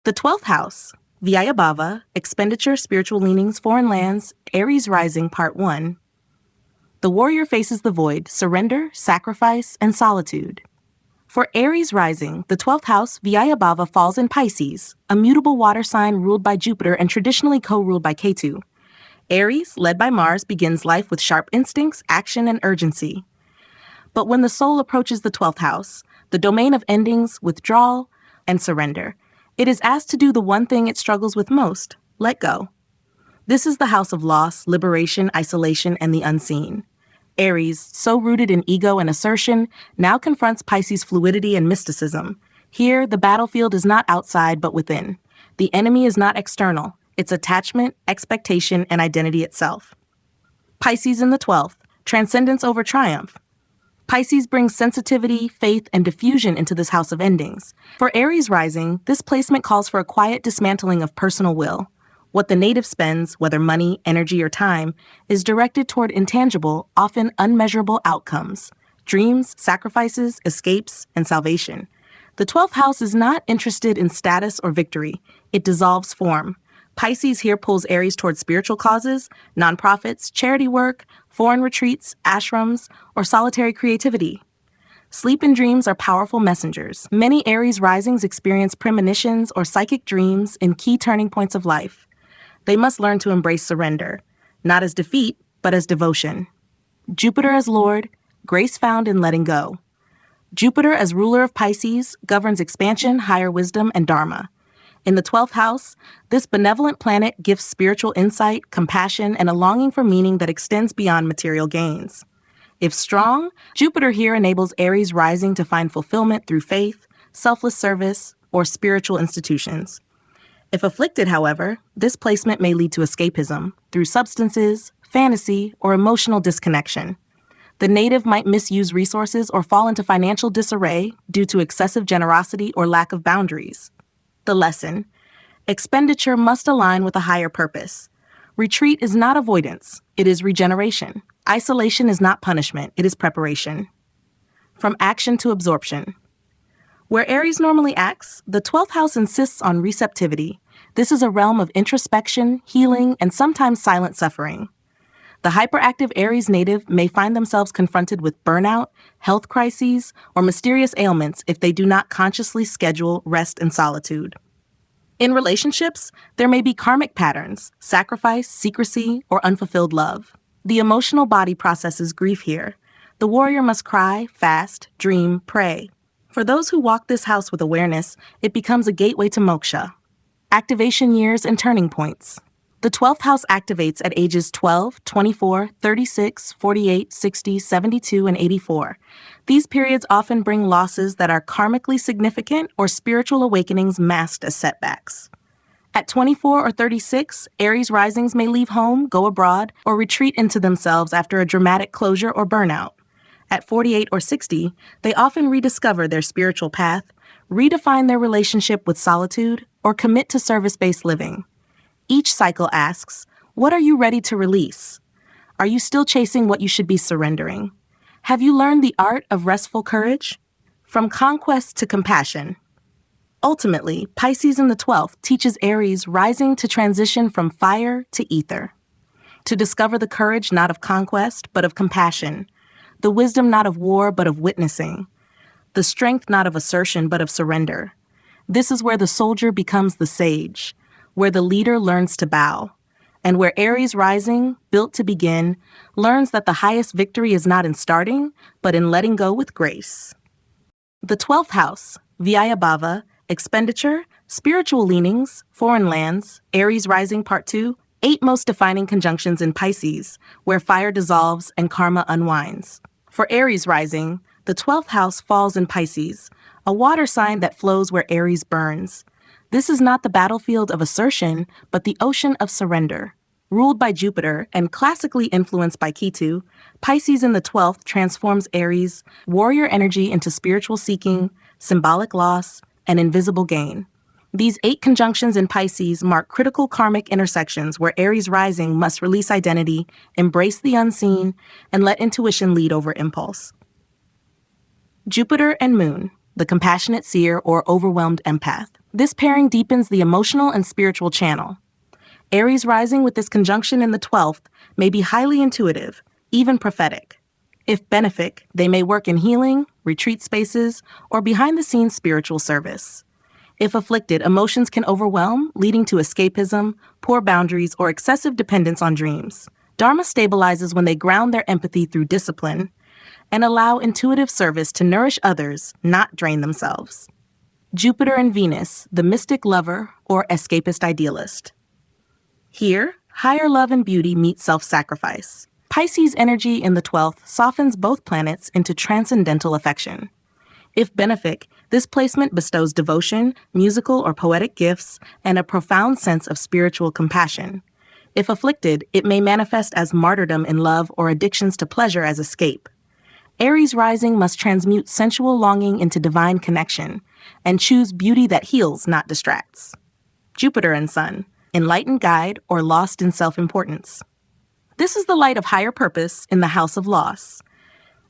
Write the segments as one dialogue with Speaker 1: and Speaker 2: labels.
Speaker 1: The 12th house, Bhava, Expenditure, Spiritual Leanings, Foreign Lands, Aries Rising, Part 1. The warrior faces the void, surrender, sacrifice, and solitude. For Aries Rising, the 12th house, Bhava, falls in Pisces, a mutable water sign ruled by Jupiter and traditionally co-ruled by Ketu. Aries, led by Mars, begins life with sharp instincts, action, and urgency. But when the soul approaches the 12th house, the domain of endings, withdrawal, and surrender, it is asked to do the one thing it struggles with most: let go. This is the house of loss, liberation, isolation, and the unseen. Aries, so rooted in ego and assertion, now confronts Pisces' fluidity and mysticism. Here, the battlefield is not outside but within. The enemy is not external. It's attachment, expectation, and identity itself. Pisces in the 12th, transcendence over triumph. Pisces brings sensitivity, faith, and diffusion into this house of endings. For Aries rising, this placement calls for a quiet dismantling of personal will. What the native spends, whether money, energy, or time, is directed toward intangible, often unmeasurable outcomes: dreams, sacrifices, escapes, and salvation. The 12th house is not interested in status or victory. It dissolves form. Pisces here pulls Aries toward spiritual causes, nonprofits, charity work, foreign retreats, ashrams, or solitary creativity. Sleep and dreams are powerful messengers. Many Aries risings experience premonitions or psychic dreams in key turning points of life. They must learn to embrace surrender, not as defeat, but as devotion. Jupiter as Lord, grace found in letting go. Jupiter as ruler of Pisces governs expansion, higher wisdom, and dharma. In the 12th house, this benevolent planet gives spiritual insight, compassion, and a longing for meaning that extends beyond material gains. If strong, Jupiter here enables Aries rising to find fulfillment through faith, selfless service, or spiritual institutions. If afflicted, however, this placement may lead to escapism through substances, fantasy, or emotional disconnection. The native might misuse resources or fall into financial disarray due to excessive generosity or lack of boundaries. The lesson: expenditure must align with a higher purpose. Retreat is not avoidance, it is regeneration. Isolation is not punishment, it is preparation. From action to absorption. Where Aries normally acts, the 12th house insists on receptivity. This is a realm of introspection, healing, and sometimes silent suffering. The hyperactive Aries native may find themselves confronted with burnout, health crises, or mysterious ailments if they do not consciously schedule rest and solitude. In relationships, there may be karmic patterns, sacrifice, secrecy, or unfulfilled love. The emotional body processes grief here. The warrior must cry, fast, dream, pray. For those who walk this house with awareness, it becomes a gateway to Moksha. Activation years and turning points. The 12th house activates at ages 12, 24, 36, 48, 60, 72, and 84. These periods often bring losses that are karmically significant or spiritual awakenings masked as setbacks. At 24 or 36, Aries risings may leave home, go abroad, or retreat into themselves after a dramatic closure or burnout. At 48 or 60, they often rediscover their spiritual path, redefine their relationship with solitude, or commit to service-based living. Each cycle asks, what are you ready to release? Are you still chasing what you should be surrendering? Have you learned the art of restful courage? From conquest to compassion. Ultimately, Pisces in the 12th teaches Aries rising to transition from fire to ether. To discover the courage not of conquest, but of compassion. The wisdom not of war, but of witnessing. The strength not of assertion, but of surrender. This is where the soldier becomes the sage, where the leader learns to bow, and where Aries rising, built to begin, learns that the highest victory is not in starting, but in letting go with grace. The 12th house, Bhava, Expenditure, Spiritual Leanings, Foreign Lands, Aries Rising Part 2, 8 most defining conjunctions in Pisces, where fire dissolves and karma unwinds. For Aries Rising, the 12th house falls in Pisces, a water sign that flows where Aries burns. This is not the battlefield of assertion, but the ocean of surrender. Ruled by Jupiter and classically influenced by Ketu, Pisces in the 12th transforms Aries' warrior energy into spiritual seeking, symbolic loss, and invisible gain. These 8 conjunctions in Pisces mark critical karmic intersections where Aries rising must release identity, embrace the unseen, and let intuition lead over impulse. Jupiter and Moon, the compassionate seer or overwhelmed empath. This pairing deepens the emotional and spiritual channel. Aries rising with this conjunction in the 12th may be highly intuitive, even prophetic. If benefic, they may work in healing, retreat spaces, or behind-the-scenes spiritual service. If afflicted, emotions can overwhelm, leading to escapism, poor boundaries, or excessive dependence on dreams. Dharma stabilizes when they ground their empathy through discipline and allow intuitive service to nourish others, not drain themselves. Jupiter and Venus, the mystic lover or escapist idealist. Here, higher love and beauty meet self-sacrifice. Pisces energy in the 12th softens both planets into transcendental affection. If benefic, this placement bestows devotion, musical or poetic gifts, and a profound sense of spiritual compassion. If afflicted, it may manifest as martyrdom in love or addictions to pleasure as escape. Aries rising must transmute sensual longing into divine connection and choose beauty that heals, not distracts. Jupiter and Sun, enlightened guide or lost in self-importance. This is the light of higher purpose in the house of loss.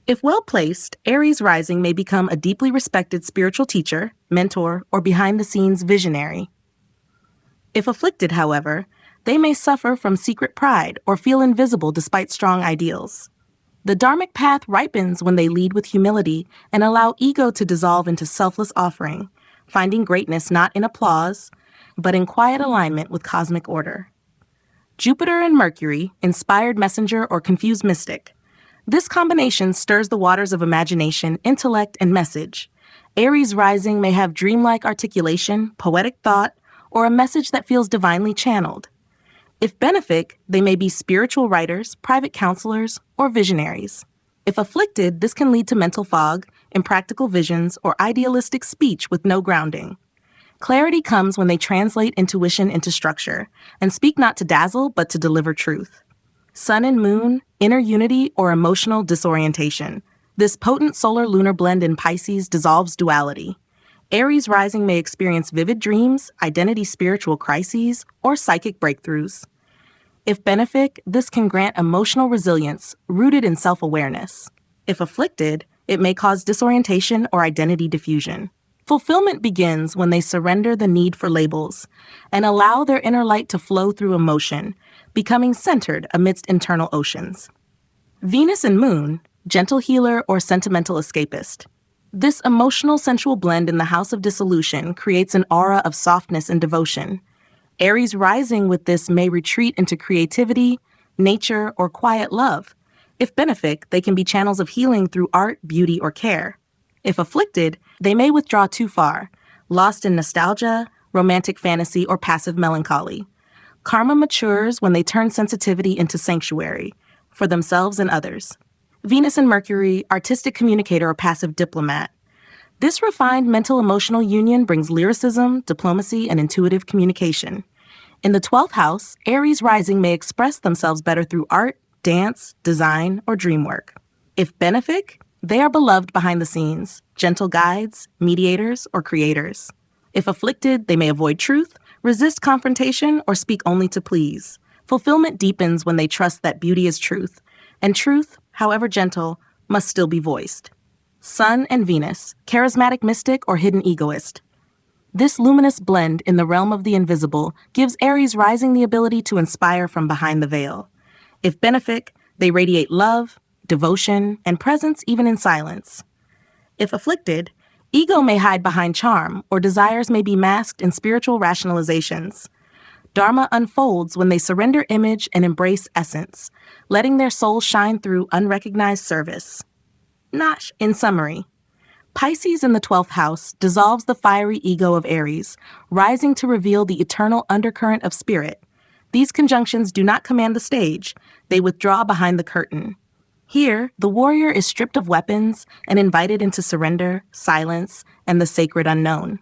Speaker 1: If well placed, Aries rising may become a deeply respected spiritual teacher, mentor, or behind-the-scenes visionary. If afflicted, however, they may suffer from secret pride or feel invisible despite strong ideals. The dharmic path ripens when they lead with humility and allow ego to dissolve into selfless offering, finding greatness not in applause, but in quiet alignment with cosmic order. Jupiter and Mercury, inspired messenger or confused mystic. This combination stirs the waters of imagination, intellect, and message. Aries rising may have dreamlike articulation, poetic thought, or a message that feels divinely channeled. If benefic, they may be spiritual writers, private counselors, or visionaries. If afflicted, this can lead to mental fog, impractical visions, or idealistic speech with no grounding. Clarity comes when they translate intuition into structure and speak not to dazzle but to deliver truth. Sun and Moon, inner unity or emotional disorientation. This potent solar-lunar blend in Pisces dissolves duality. Aries rising may experience vivid dreams, identity spiritual crises, or psychic breakthroughs. If benefic, this can grant emotional resilience rooted in self-awareness. If afflicted, it may cause disorientation or identity diffusion. Fulfillment begins when they surrender the need for labels and allow their inner light to flow through emotion, becoming centered amidst internal oceans. Venus and Moon, gentle healer or sentimental escapist. This emotional sensual blend in the house of dissolution creates an aura of softness and devotion. Aries rising with this may retreat into creativity, nature, or quiet love. If benefic, they can be channels of healing through art, beauty, or care. If afflicted, they may withdraw too far, lost in nostalgia, romantic fantasy, or passive melancholy. Karma matures when they turn sensitivity into sanctuary, for themselves and others. Venus and Mercury, artistic communicator or passive diplomat. This refined mental-emotional union brings lyricism, diplomacy, and intuitive communication. In the 12th house, Aries rising may express themselves better through art, dance, design, or dream work. If benefic, they are beloved behind the scenes, gentle guides, mediators, or creators. If afflicted, they may avoid truth, resist confrontation, or speak only to please. Fulfillment deepens when they trust that beauty is truth, and truth, however gentle, must still be voiced. Sun and Venus, charismatic mystic or hidden egoist. This luminous blend in the realm of the invisible gives Aries rising the ability to inspire from behind the veil. If benefic, they radiate love, devotion, and presence even in silence. If afflicted, ego may hide behind charm, or desires may be masked in spiritual rationalizations. Dharma unfolds when they surrender image and embrace essence, letting their soul shine through unrecognized service. Nash, in summary, Pisces in the 12th house dissolves the fiery ego of Aries, rising to reveal the eternal undercurrent of spirit. These conjunctions do not command the stage, they withdraw behind the curtain. Here, the warrior is stripped of weapons and invited into surrender, silence, and the sacred unknown.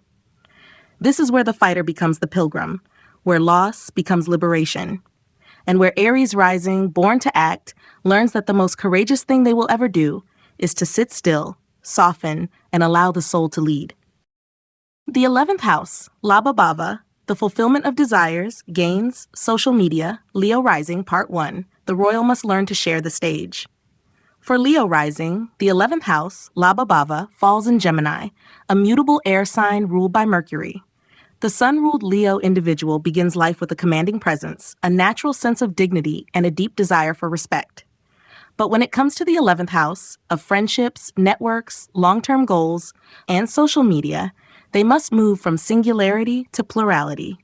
Speaker 1: This is where the fighter becomes the pilgrim, where loss becomes liberation, and where Aries rising, born to act, learns that the most courageous thing they will ever do is to sit still, soften, and allow the soul to lead. The 11th house, Labha Bhava, the fulfillment of desires, gains, social media, Leo rising, part 1, the royal must learn to share the stage. For Leo rising, the 11th house, Labha Bhava, falls in Gemini, a mutable air sign ruled by Mercury. The sun-ruled Leo individual begins life with a commanding presence, a natural sense of dignity, and a deep desire for respect. But when it comes to the 11th house of friendships, networks, long-term goals, and social media, they must move from singularity to plurality.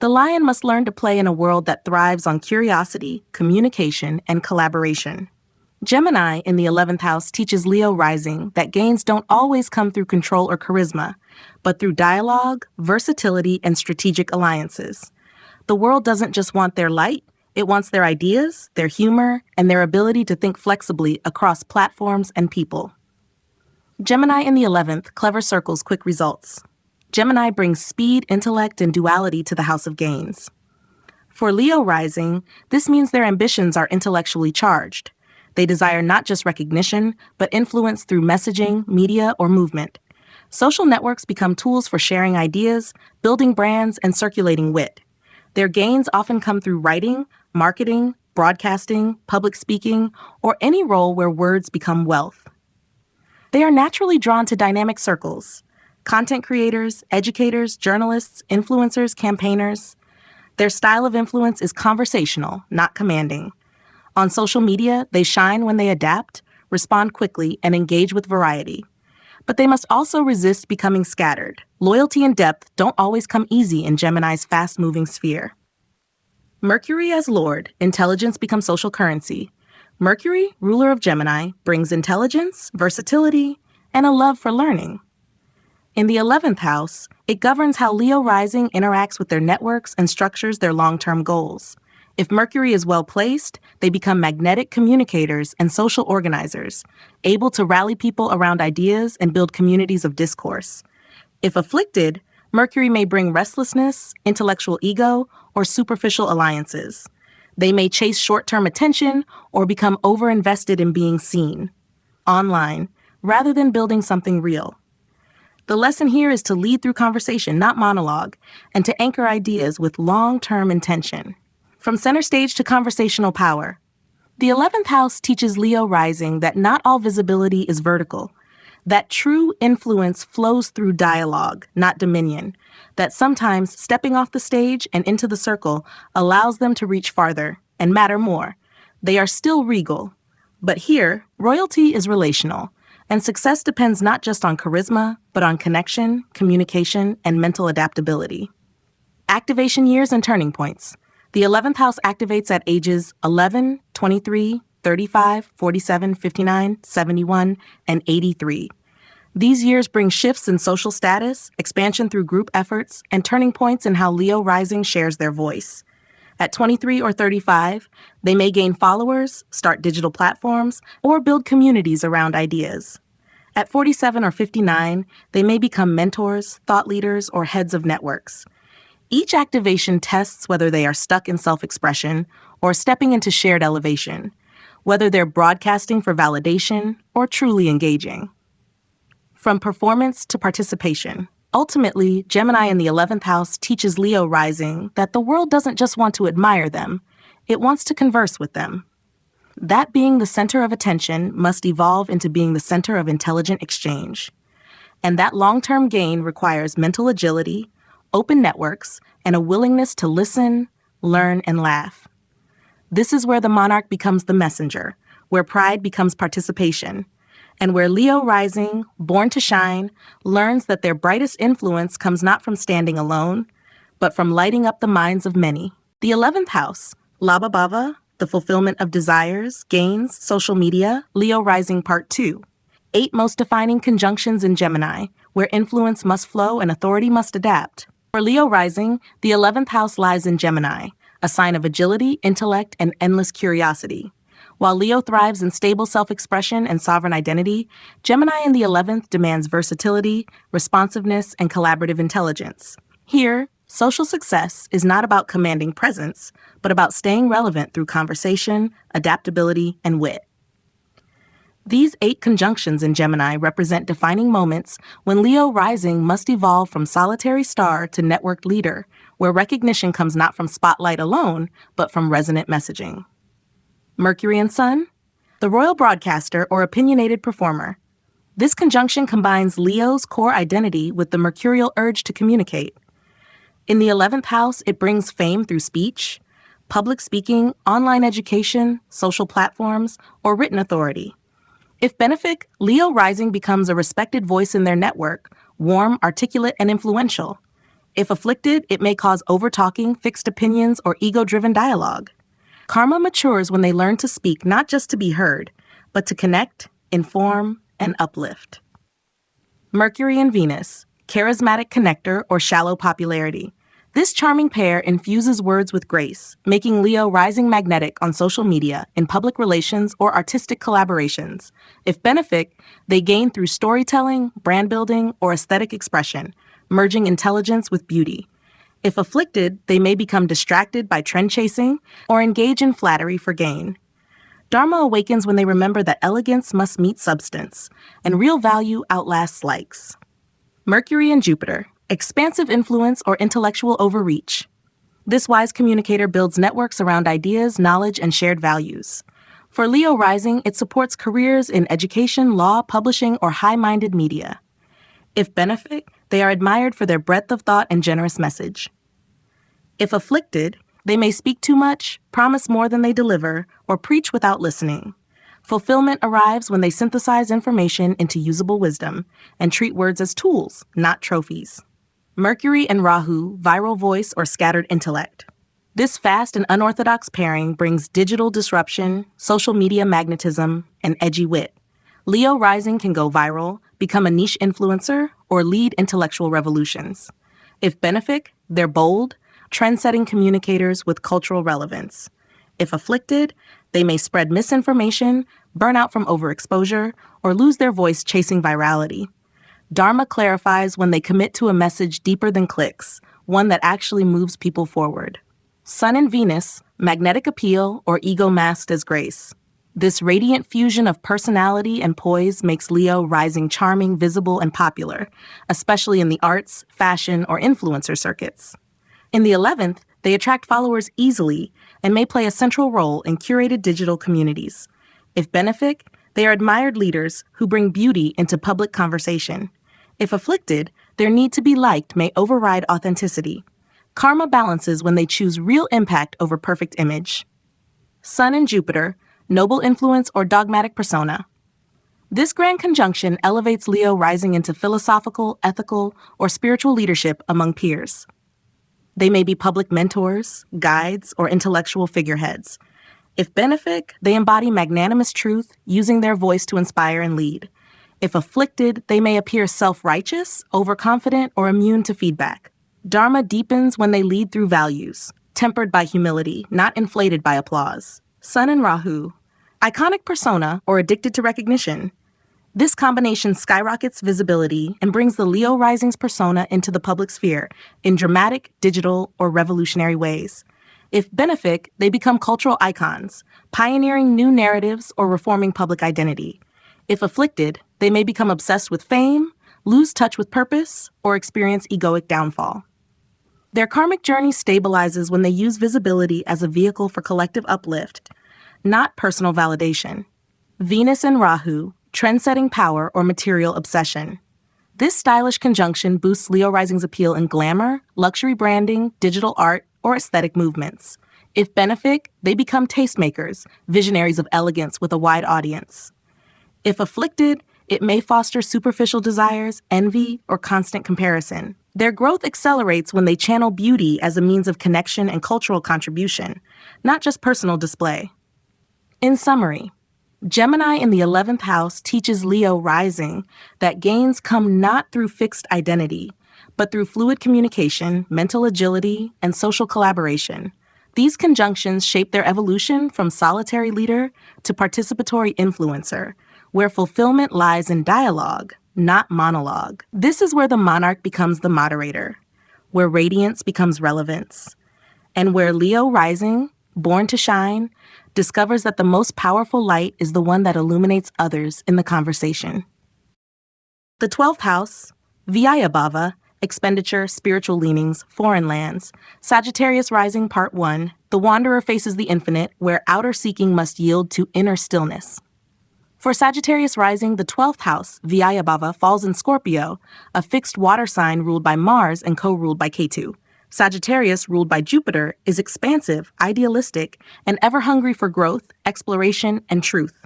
Speaker 1: The lion must learn to play in a world that thrives on curiosity, communication, and collaboration. Gemini in the 11th house teaches Leo rising that gains don't always come through control or charisma, but through dialogue, versatility, and strategic alliances. The world doesn't just want their light, it wants their ideas, their humor, and their ability to think flexibly across platforms and people. Gemini in the 11th, clever circles quick results. Gemini brings speed, intellect, and duality to the house of gains. For Leo rising, this means their ambitions are intellectually charged. They desire not just recognition, but influence through messaging, media, or movement. Social networks become tools for sharing ideas, building brands, and circulating wit. Their gains often come through writing, marketing, broadcasting, public speaking, or any role where words become wealth. They are naturally drawn to dynamic circles: content creators, educators, journalists, influencers, campaigners. Their style of influence is conversational, not commanding. On social media, they shine when they adapt, respond quickly, and engage with variety. But they must also resist becoming scattered. Loyalty and depth don't always come easy in Gemini's fast-moving sphere. Mercury as Lord, intelligence becomes social currency. Mercury, ruler of Gemini, brings intelligence, versatility, and a love for learning. In the 11th house, it governs how Leo rising interacts with their networks and structures their long-term goals. If Mercury is well placed, they become magnetic communicators and social organizers, able to rally people around ideas and build communities of discourse. If afflicted, Mercury may bring restlessness, intellectual ego, or superficial alliances. They may chase short-term attention or become over-invested in being seen online, rather than building something real. The lesson here is to lead through conversation, not monologue, and to anchor ideas with long-term intention. From center stage to conversational power. The 11th house teaches Leo rising that not all visibility is vertical, that true influence flows through dialogue, not dominion, that sometimes stepping off the stage and into the circle allows them to reach farther and matter more. They are still regal. But here, royalty is relational, and success depends not just on charisma, but on connection, communication, and mental adaptability. Activation years and turning points. The 11th house activates at ages 11, 23, 35, 47, 59, 71, and 83. These years bring shifts in social status, expansion through group efforts, and turning points in how Leo rising shares their voice. At 23 or 35, they may gain followers, start digital platforms, or build communities around ideas. At 47 or 59, they may become mentors, thought leaders, or heads of networks. Each activation tests whether they are stuck in self-expression or stepping into shared elevation, whether they're broadcasting for validation or truly engaging. From performance to participation. Ultimately, Gemini in the 11th house teaches Leo rising that the world doesn't just want to admire them, it wants to converse with them. That being the center of attention must evolve into being the center of intelligent exchange. And that long-term gain requires mental agility, open networks, and a willingness to listen, learn, and laugh. This is where the monarch becomes the messenger, where pride becomes participation, and where Leo rising, born to shine, learns that their brightest influence comes not from standing alone, but from lighting up the minds of many. The 11th house, Bhava, the fulfillment of desires, gains, social media, Leo rising part 2. 8 most defining conjunctions in Gemini, where influence must flow and authority must adapt. For Leo rising, the 11th house lies in Gemini, a sign of agility, intellect, and endless curiosity. While Leo thrives in stable self-expression and sovereign identity, Gemini in the 11th demands versatility, responsiveness, and collaborative intelligence. Here, social success is not about commanding presence, but about staying relevant through conversation, adaptability, and wit. These 8 conjunctions in Gemini represent defining moments when Leo rising must evolve from solitary star to networked leader, where recognition comes not from spotlight alone, but from resonant messaging. Mercury and Sun, the royal broadcaster or opinionated performer. This conjunction combines Leo's core identity with the mercurial urge to communicate. In the 11th house, it brings fame through speech, public speaking, online education, social platforms, or written authority. If benefic, Leo rising becomes a respected voice in their network, warm, articulate, and influential. If afflicted, it may cause overtalking, fixed opinions, or ego-driven dialogue. Karma matures when they learn to speak not just to be heard, but to connect, inform, and uplift. Mercury and Venus, charismatic connector or shallow popularity. This charming pair infuses words with grace, making Leo rising magnetic on social media, in public relations, or artistic collaborations. If benefic, they gain through storytelling, brand building, or aesthetic expression, merging intelligence with beauty. If afflicted, they may become distracted by trend chasing or engage in flattery for gain. Dharma awakens when they remember that elegance must meet substance, and real value outlasts likes. Mercury and Jupiter, expansive influence or intellectual overreach. This wise communicator builds networks around ideas, knowledge, and shared values. For Leo rising, it supports careers in education, law, publishing, or high-minded media. If benefic, they are admired for their breadth of thought and generous message. If afflicted, they may speak too much, promise more than they deliver, or preach without listening. Fulfillment arrives when they synthesize information into usable wisdom and treat words as tools, not trophies. Mercury and Rahu, viral voice or scattered intellect. This fast and unorthodox pairing brings digital disruption, social media magnetism, and edgy wit. Leo rising can go viral, become a niche influencer, or lead intellectual revolutions. If benefic, they're bold, trend-setting communicators with cultural relevance. If afflicted, they may spread misinformation, burn out from overexposure, or lose their voice chasing virality. Dharma clarifies when they commit to a message deeper than clicks, one that actually moves people forward. Sun and Venus, magnetic appeal or ego masked as grace. This radiant fusion of personality and poise makes Leo rising charming, visible, and popular, especially in the arts, fashion, or influencer circuits. In the 11th, they attract followers easily and may play a central role in curated digital communities. If benefic, they are admired leaders who bring beauty into public conversation. If afflicted, their need to be liked may override authenticity. Karma balances when they choose real impact over perfect image. Sun and Jupiter, noble influence or dogmatic persona. This grand conjunction elevates Leo rising into philosophical, ethical, or spiritual leadership among peers. They may be public mentors, guides, or intellectual figureheads. If benefic, they embody magnanimous truth, using their voice to inspire and lead. If afflicted, they may appear self-righteous, overconfident, or immune to feedback. Dharma deepens when they lead through values, tempered by humility, not inflated by applause. Sun and Rahu, iconic persona or addicted to recognition. This combination skyrockets visibility and brings the Leo rising's persona into the public sphere in dramatic, digital, or revolutionary ways. If benefic, they become cultural icons, pioneering new narratives or reforming public identity. If afflicted, they may become obsessed with fame, lose touch with purpose, or experience egoic downfall. Their karmic journey stabilizes when they use visibility as a vehicle for collective uplift, not personal validation. Venus and Rahu, trend-setting power or material obsession. This stylish conjunction boosts Leo rising's appeal in glamour, luxury branding, digital art, or aesthetic movements. If benefic, they become tastemakers, visionaries of elegance with a wide audience. If afflicted, it may foster superficial desires, envy, or constant comparison. Their growth accelerates when they channel beauty as a means of connection and cultural contribution, not just personal display. In summary, Gemini in the 11th house teaches Leo rising that gains come not through fixed identity, but through fluid communication, mental agility, and social collaboration. These conjunctions shape their evolution from solitary leader to participatory influencer, where fulfillment lies in dialogue, not monologue. This is where the monarch becomes the moderator, where radiance becomes relevance, and where Leo rising, born to shine, discovers that the most powerful light is the one that illuminates others in the conversation. The 12th house, Bhava, Expenditure, Spiritual Leanings, Foreign Lands, Sagittarius rising part 1, the wanderer faces the infinite, where outer seeking must yield to inner stillness. For Sagittarius rising, the 12th house, Bhava, falls in Scorpio, a fixed water sign ruled by Mars and co-ruled by Ketu. Sagittarius, ruled by Jupiter, is expansive, idealistic, and ever hungry for growth, exploration, and truth.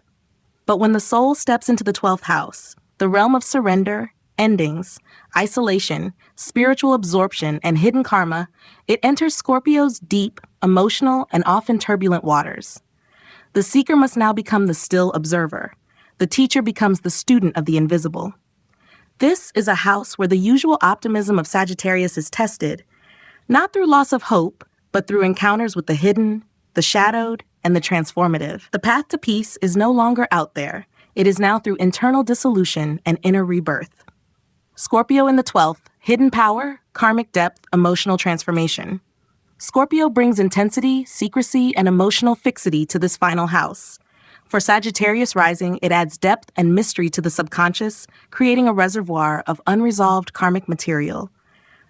Speaker 1: But when the soul steps into the 12th house, the realm of surrender, endings, isolation, spiritual absorption, and hidden karma, it enters Scorpio's deep, emotional, and often turbulent waters. The seeker must now become the still observer. The teacher becomes the student of the invisible. This is a house where the usual optimism of Sagittarius is tested, not through loss of hope, but through encounters with the hidden, the shadowed, and the transformative. The path to peace is no longer out there. It is now through internal dissolution and inner rebirth. Scorpio in the 12th, hidden power, karmic depth, emotional transformation. Scorpio brings intensity, secrecy, and emotional fixity to this final house. For Sagittarius rising, it adds depth and mystery to the subconscious, creating a reservoir of unresolved karmic material.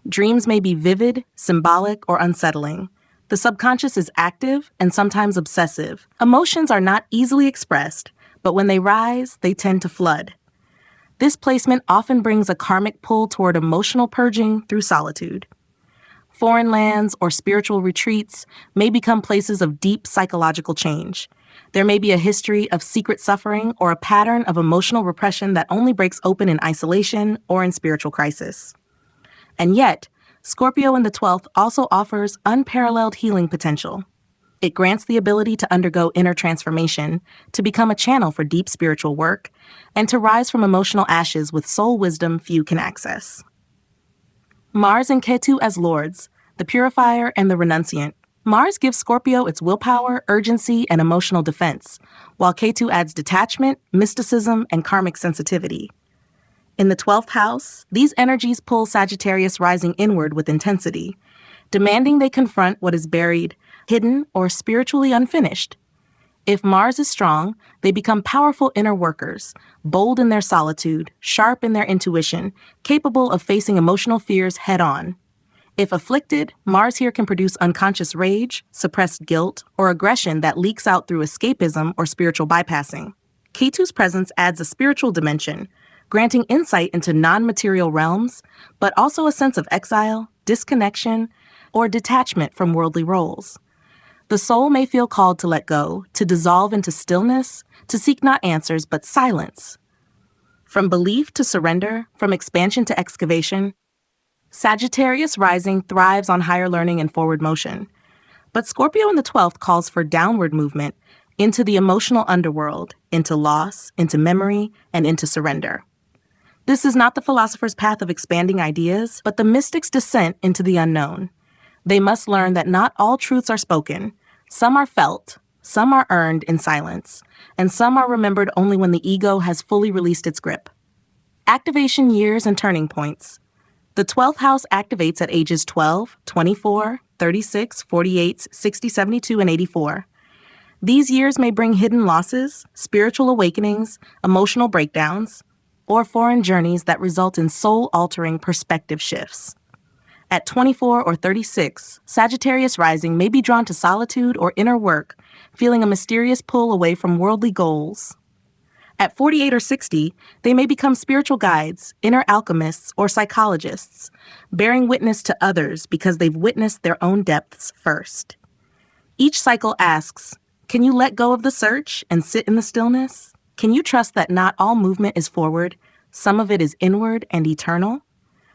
Speaker 1: Dreams may be vivid, symbolic, or unsettling. The subconscious is active and sometimes obsessive. Emotions are not easily expressed, but when they rise, they tend to flood. This placement often brings a karmic pull toward emotional purging through solitude. Foreign lands or spiritual retreats may become places of deep psychological change. There may be a history of secret suffering or a pattern of emotional repression that only breaks open in isolation or in spiritual crisis. And yet, Scorpio in the 12th also offers unparalleled healing potential. It grants the ability to undergo inner transformation, to become a channel for deep spiritual work, and to rise from emotional ashes with soul wisdom few can access. Mars and Ketu as lords, the purifier and the renunciant. Mars gives Scorpio its willpower, urgency, and emotional defense, while Ketu adds detachment, mysticism, and karmic sensitivity. In the 12th house, these energies pull Sagittarius rising inward with intensity, demanding they confront what is buried, hidden, or spiritually unfinished. If Mars is strong, they become powerful inner workers, bold in their solitude, sharp in their intuition, capable of facing emotional fears head-on. If afflicted, Mars here can produce unconscious rage, suppressed guilt, or aggression that leaks out through escapism or spiritual bypassing. Ketu's presence adds a spiritual dimension, granting insight into non-material realms, but also a sense of exile, disconnection, or detachment from worldly roles. The soul may feel called to let go, to dissolve into stillness, to seek not answers but silence. From belief to surrender, from expansion to excavation, Sagittarius rising thrives on higher learning and forward motion. But Scorpio in the 12th calls for downward movement into the emotional underworld, into loss, into memory, and into surrender. This is not the philosopher's path of expanding ideas, but the mystic's descent into the unknown. They must learn that not all truths are spoken. Some are felt, some are earned in silence, and some are remembered only when the ego has fully released its grip. Activation years and turning points. The 12th house activates at ages 12, 24, 36, 48, 60, 72, and 84. These years may bring hidden losses, spiritual awakenings, emotional breakdowns, or foreign journeys that result in soul-altering perspective shifts. At 24 or 36, Sagittarius rising may be drawn to solitude or inner work, feeling a mysterious pull away from worldly goals. At 48 or 60, they may become spiritual guides, inner alchemists, or psychologists, bearing witness to others because they've witnessed their own depths first. Each cycle asks, can you let go of the search and sit in the stillness? Can you trust that not all movement is forward, some of it is inward and eternal?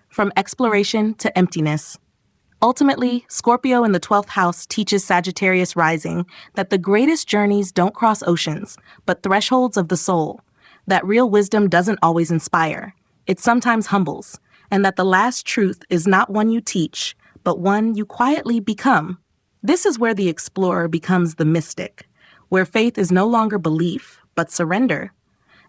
Speaker 1: From exploration to emptiness. Ultimately, Scorpio in the 12th house teaches Sagittarius rising that the greatest journeys don't cross oceans, but thresholds of the soul, that real wisdom doesn't always inspire, it sometimes humbles, and that the last truth is not one you teach, but one you quietly become. This is where the explorer becomes the mystic, where faith is no longer belief, but surrender,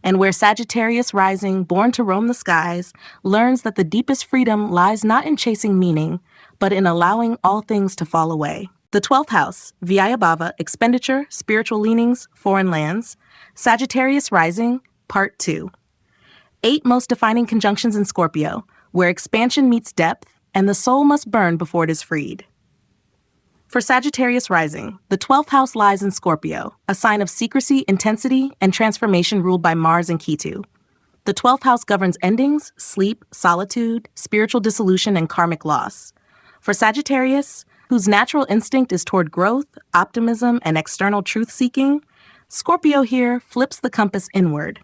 Speaker 1: and where Sagittarius rising, born to roam the skies, learns that the deepest freedom lies not in chasing meaning, but in allowing all things to fall away. The 12th house, Bhava, Expenditure, Spiritual Leanings, Foreign Lands, Sagittarius rising, Part 2. 8 most defining conjunctions in Scorpio, where expansion meets depth, and the soul must burn before it is freed. For Sagittarius rising, the 12th house lies in Scorpio, a sign of secrecy, intensity, and transformation ruled by Mars and Ketu. The 12th house governs endings, sleep, solitude, spiritual dissolution, and karmic loss. For Sagittarius, whose natural instinct is toward growth, optimism, and external truth-seeking, Scorpio here flips the compass inward.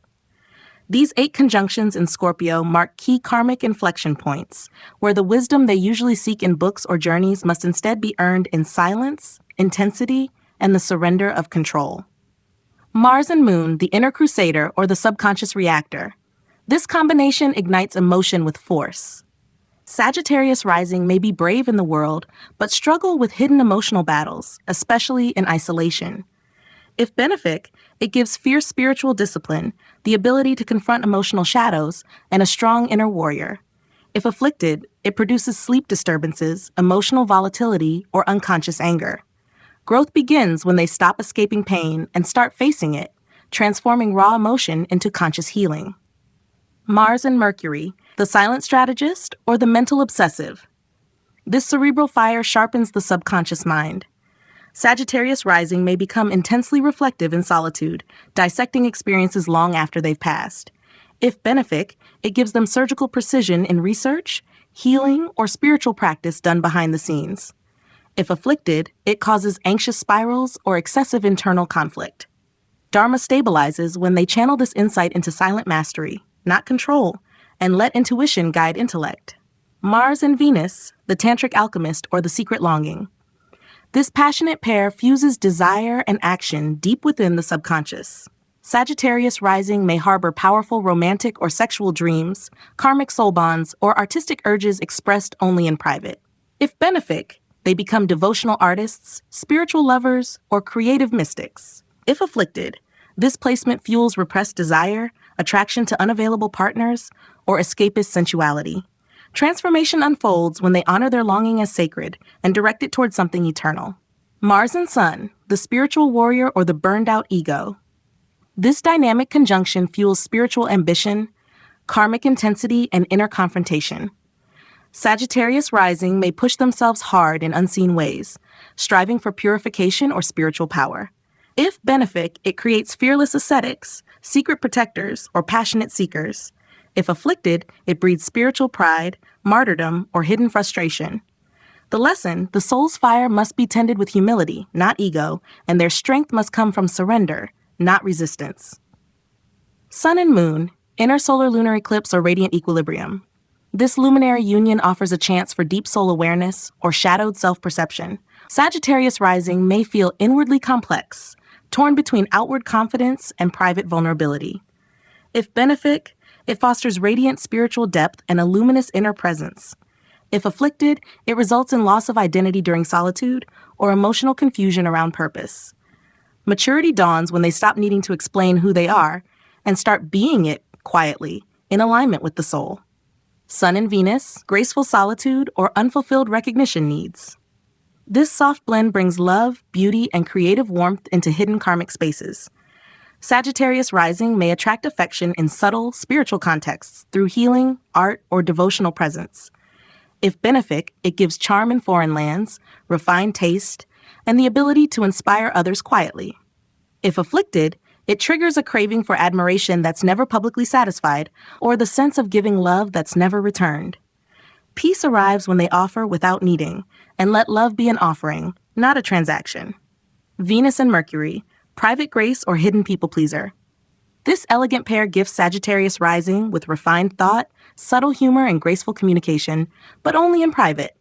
Speaker 1: These 8 conjunctions in Scorpio mark key karmic inflection points, where the wisdom they usually seek in books or journeys must instead be earned in silence, intensity, and the surrender of control. Mars and Moon, the inner crusader or the subconscious reactor. This combination ignites emotion with force. Sagittarius rising may be brave in the world, but struggle with hidden emotional battles, especially in isolation. If benefic, it gives fierce spiritual discipline, the ability to confront emotional shadows, and a strong inner warrior. If afflicted, it produces sleep disturbances, emotional volatility, or unconscious anger. Growth begins when they stop escaping pain and start facing it, transforming raw emotion into conscious healing. Mars and Mercury, the silent strategist or the mental obsessive. This cerebral fire sharpens the subconscious mind. Sagittarius rising may become intensely reflective in solitude, dissecting experiences long after they've passed. If benefic, it gives them surgical precision in research, healing, or spiritual practice done behind the scenes. If afflicted, it causes anxious spirals or excessive internal conflict. Dharma stabilizes when they channel this insight into silent mastery, not control, and let intuition guide intellect. Mars and Venus, the tantric alchemist or the secret longing. This passionate pair fuses desire and action deep within the subconscious. Sagittarius rising may harbor powerful romantic or sexual dreams, karmic soul bonds, or artistic urges expressed only in private. If benefic, they become devotional artists, spiritual lovers, or creative mystics. If afflicted, this placement fuels repressed desire, attraction to unavailable partners, or escapist sensuality. Transformation unfolds when they honor their longing as sacred and direct it towards something eternal. Mars and Sun, the spiritual warrior or the burned-out ego. This dynamic conjunction fuels spiritual ambition, karmic intensity, and inner confrontation. Sagittarius rising may push themselves hard in unseen ways, striving for purification or spiritual power. If benefic, it creates fearless ascetics, secret protectors, or passionate seekers. If afflicted, it breeds spiritual pride, martyrdom, or hidden frustration. The lesson, the soul's fire must be tended with humility, not ego, and their strength must come from surrender, not resistance. Sun and Moon, inner solar lunar eclipse or radiant equilibrium. This luminary union offers a chance for deep soul awareness or shadowed self-perception. Sagittarius rising may feel inwardly complex, torn between outward confidence and private vulnerability. If benefic, it fosters radiant spiritual depth and a luminous inner presence. If afflicted, it results in loss of identity during solitude or emotional confusion around purpose. Maturity dawns when they stop needing to explain who they are and start being it quietly, in alignment with the soul. Sun and Venus, graceful solitude or unfulfilled recognition needs. This soft blend brings love, beauty, and creative warmth into hidden karmic spaces. Sagittarius rising may attract affection in subtle, spiritual contexts through healing, art, or devotional presence. If benefic, it gives charm in foreign lands, refined taste, and the ability to inspire others quietly. If afflicted, it triggers a craving for admiration that's never publicly satisfied, or the sense of giving love that's never returned. Peace arrives when they offer without needing, and let love be an offering, not a transaction. Venus and Mercury, private grace or hidden people pleaser. This elegant pair gifts Sagittarius rising with refined thought, subtle humor, and graceful communication, but only in private.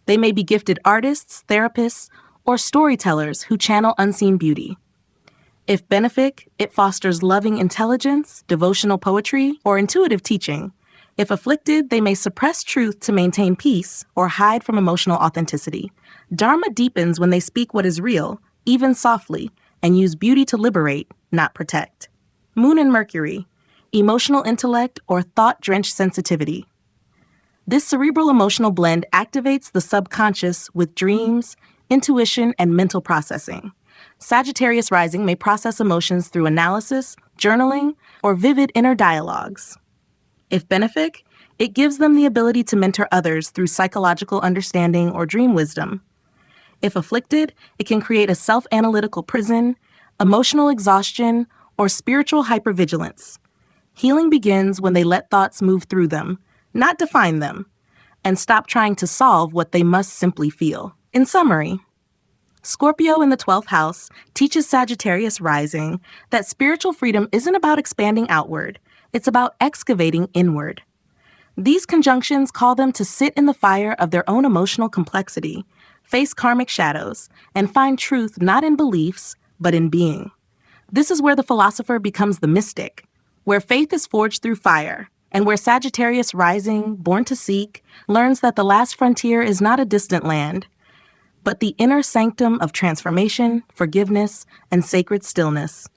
Speaker 1: They may be gifted artists, therapists, or storytellers who channel unseen beauty. If benefic, it fosters loving intelligence, devotional poetry, or intuitive teaching. If afflicted, they may suppress truth to maintain peace or hide from emotional authenticity. Dharma deepens when they speak what is real, even softly, and use beauty to liberate, not protect. Moon and Mercury, emotional intellect or thought-drenched sensitivity. This cerebral emotional blend activates the subconscious with dreams, intuition, and mental processing. Sagittarius rising may process emotions through analysis, journaling, or vivid inner dialogues. If benefic, it gives them the ability to mentor others through psychological understanding or dream wisdom. If afflicted, it can create a self-analytical prison, emotional exhaustion, or spiritual hypervigilance. Healing begins when they let thoughts move through them, not define them. and stop trying to solve what they must simply feel. In summary, Scorpio in the 12th house teaches Sagittarius rising that spiritual freedom isn't about expanding outward, it's about excavating inward. These conjunctions call them to sit in the fire of their own emotional complexity, face karmic shadows, and find truth not in beliefs, but in being. This is where the philosopher becomes the mystic, where faith is forged through fire, and where Sagittarius rising, born to seek, learns that the last frontier is not a distant land, but the inner sanctum of transformation, forgiveness, and sacred stillness.